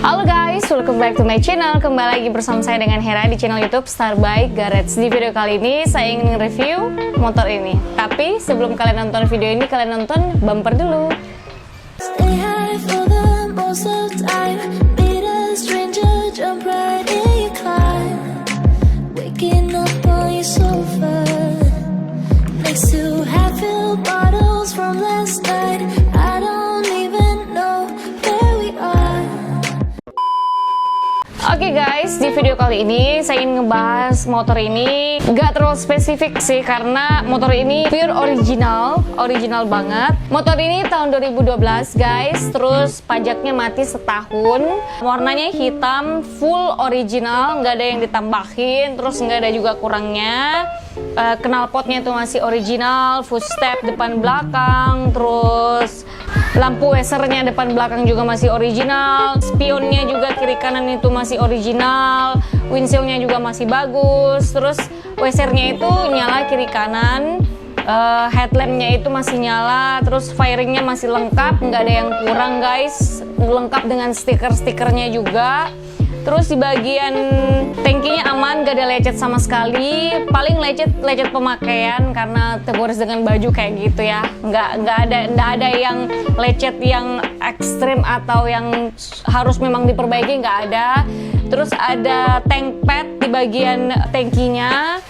Halo guys, welcome back to my channel. Kembali lagi bersama saya dengan Hera di channel YouTube Star Bike Garage. Di video kali ini saya ingin review motor ini. Tapi sebelum kalian nonton video ini, kalian nonton bumper dulu. Oke guys, di video kali ini saya ingin ngebahas motor ini. Gak terlalu spesifik sih, karena motor ini pure original banget. Motor ini tahun 2012 guys, terus pajaknya mati setahun. Warnanya hitam, full original, nggak ada yang ditambahin, terus nggak ada juga kurangnya. Knalpotnya itu masih original, footstep depan belakang, terus lampu wasernya depan belakang juga masih original, spionnya juga kiri kanan itu masih original, windshieldnya juga masih bagus, terus wasernya itu nyala kiri kanan, headlampnya itu masih nyala, terus fairingnya masih lengkap, nggak ada yang kurang guys, lengkap dengan stiker-stikernya juga. Terus di bagian tangkinya aman, gak ada lecet sama sekali. Paling lecet pemakaian karena tergores dengan baju kayak gitu ya. Nggak ada yang lecet yang ekstrim atau yang harus memang diperbaiki, nggak ada. Terus ada tank pad di bagian tangkinya.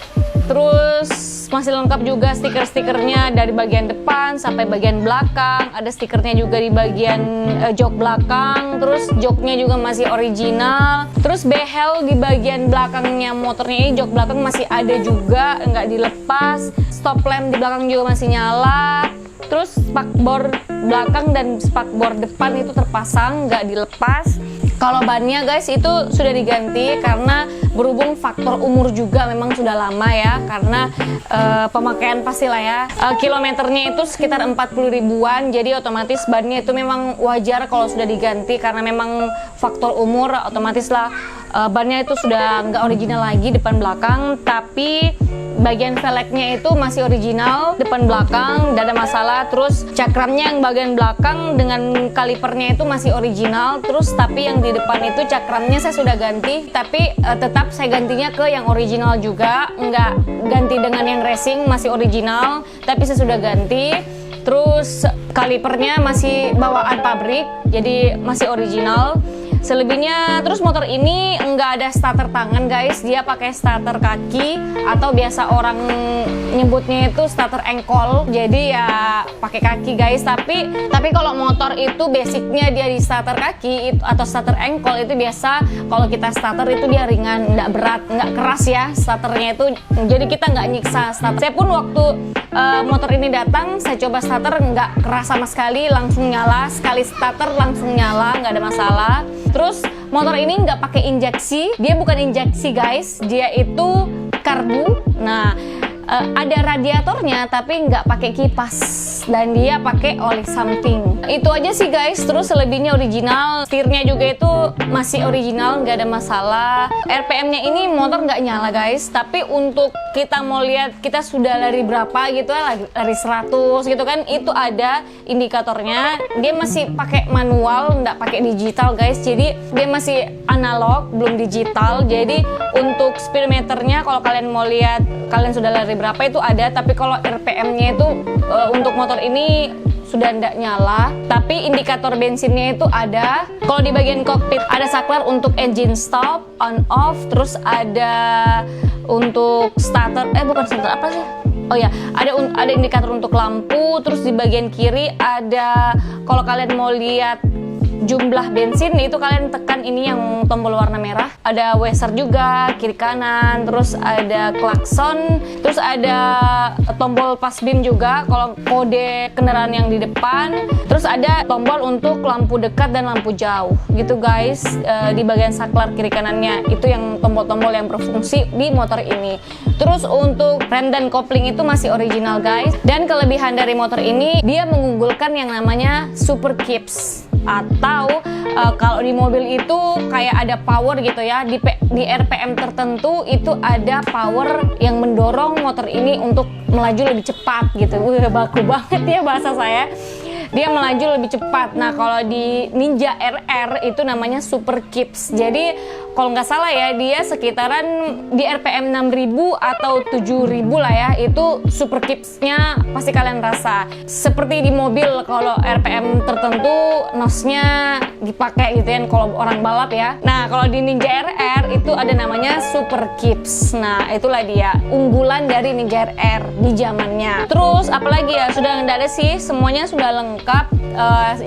Terus masih lengkap juga stiker-stikernya dari bagian depan sampai bagian belakang. Ada stikernya juga di bagian jok belakang. Terus joknya juga masih original. Terus behel di bagian belakangnya motornya ini, jok belakang masih ada juga, nggak dilepas. Stop lamp di belakang juga masih nyala. Terus spakbor belakang dan spakbor depan itu terpasang, nggak dilepas. Kalau bannya guys itu sudah diganti karena berhubung faktor umur juga memang sudah lama ya, karena pemakaian pastilah ya. Kilometernya itu sekitar 40 ribuan, jadi otomatis bannya itu memang wajar kalau sudah diganti karena memang faktor umur, otomatis lah bannya itu sudah nggak original lagi depan belakang. Tapi bagian velgnya itu masih original depan belakang, tidak ada masalah. Terus cakramnya yang bagian belakang dengan kalipernya itu masih original. Terus tapi yang di depan itu cakramnya saya sudah ganti, tapi tetap saya gantinya ke yang original juga, nggak ganti dengan yang racing, masih original tapi saya sudah ganti. Terus kalipernya masih bawaan pabrik, jadi masih original. Selebihnya, terus motor ini nggak ada starter tangan guys, dia pakai starter kaki atau biasa orang nyebutnya itu starter engkol, jadi ya pakai kaki guys. Tapi kalau motor itu basicnya dia di starter kaki atau starter engkol itu biasa. Kalau kita starter itu dia ringan, nggak berat, nggak keras ya starternya itu, jadi kita nggak nyiksa starter. Saya pun waktu motor ini datang, saya coba starter, nggak keras sama sekali, langsung nyala. Sekali starter langsung nyala, nggak ada masalah. Terus motor ini nggak pakai injeksi, dia bukan injeksi guys, dia itu karbu. Nah, ada radiatornya tapi nggak pakai kipas dan dia pakai oli samping. Itu aja sih guys. Terus selebihnya original, setirnya juga itu masih original, nggak ada masalah. RPM-nya ini motor nggak nyala guys, tapi untuk kita mau lihat kita sudah lari berapa gitu ya, lari 100 gitu kan, itu ada indikatornya. Dia masih pakai manual, nggak pakai digital guys, jadi dia masih analog, belum digital. Jadi untuk speedometernya kalau kalian mau lihat kalian sudah lari berapa itu ada, tapi kalau RPM-nya itu untuk motor ini sudah tidak nyala. Tapi indikator bensinnya itu ada. Kalau di bagian kokpit ada saklar untuk engine stop, on off, terus ada untuk starter, bukan starter, apa sih? Oh ya, ada indikator untuk lampu. Terus di bagian kiri ada, kalau kalian mau lihat jumlah bensin itu kalian tekan ini yang tombol warna merah. Ada waser juga kiri kanan, terus ada klakson, terus ada tombol pas beam juga kalau kode kendaraan yang di depan. Terus ada tombol untuk lampu dekat dan lampu jauh gitu guys. Di bagian saklar kiri kanannya itu yang tombol-tombol yang berfungsi di motor ini. Terus untuk rem dan kopling itu masih original guys. Dan kelebihan dari motor ini, dia mengunggulkan yang namanya super kips, atau kalau di mobil itu kayak ada power gitu ya, di RPM tertentu itu ada power yang mendorong motor ini untuk melaju lebih cepat gitu. Baku banget ya bahasa saya. dia melaju lebih cepat. Nah, kalau di Ninja RR itu namanya Super Kips. Jadi kalau nggak salah ya, dia sekitaran di RPM 6000 atau 7000 lah ya. Itu Super Kips-nya pasti kalian rasa. Seperti di mobil, kalau RPM tertentu nosnya dipakai gitu ya kalau orang balap ya. Nah, kalau di Ninja RR itu ada namanya Super Kips. Nah, itulah dia unggulan dari Ninja RR di zamannya. Terus apalagi ya, sudah nggak ada sih, semuanya sudah lengkap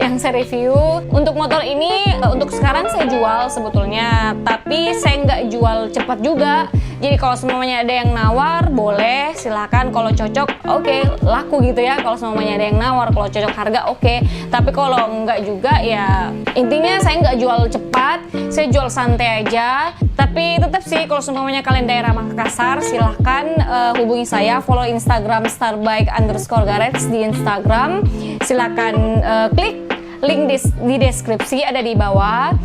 yang saya review. Untuk motor ini untuk sekarang saya jual sebetulnya, tapi saya nggak jual cepat juga. Jadi kalau semuanya ada yang nawar, boleh silakan. Kalau cocok, oke, laku gitu ya. Kalau semuanya ada yang nawar, kalau cocok harga, oke. Tapi kalau enggak juga ya, intinya saya nggak jual cepat, saya jual santai aja. Tapi tetap sih, kalau semuanya kalian daerah Makassar, silahkan hubungi saya, follow Instagram starbike_garage di Instagram. Silahkan klik link di deskripsi, ada di bawah.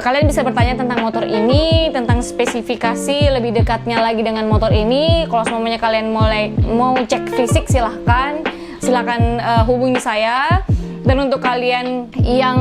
Kalian bisa bertanya tentang motor ini, tentang spesifikasi lebih dekatnya lagi dengan motor ini. Kalau semuanya kalian mau cek fisik, silahkan hubungi saya. Dan untuk kalian yang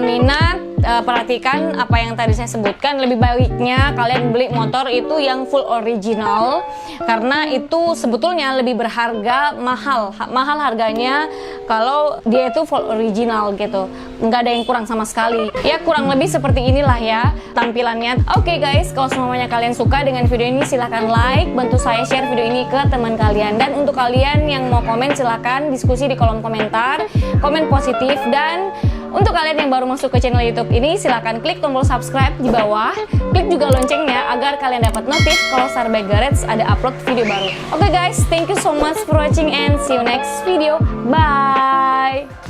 minat, perhatikan apa yang tadi saya sebutkan. Lebih baiknya kalian beli motor itu yang full original, karena itu sebetulnya lebih berharga, mahal harganya kalau dia itu full original gitu, nggak ada yang kurang sama sekali. Ya kurang lebih seperti inilah ya tampilannya. Oke guys, kalau semuanya kalian suka dengan video ini, silahkan like, bantu saya share video ini ke teman kalian. Dan untuk kalian yang mau komen, silahkan diskusi di kolom komentar, komen positif. Dan untuk kalian yang baru masuk ke channel YouTube ini, silahkan klik tombol subscribe di bawah, klik juga loncengnya agar kalian dapat notif kalau Starbike Garage ada upload video baru. Oke guys, thank you so much for watching and see you next video. Bye!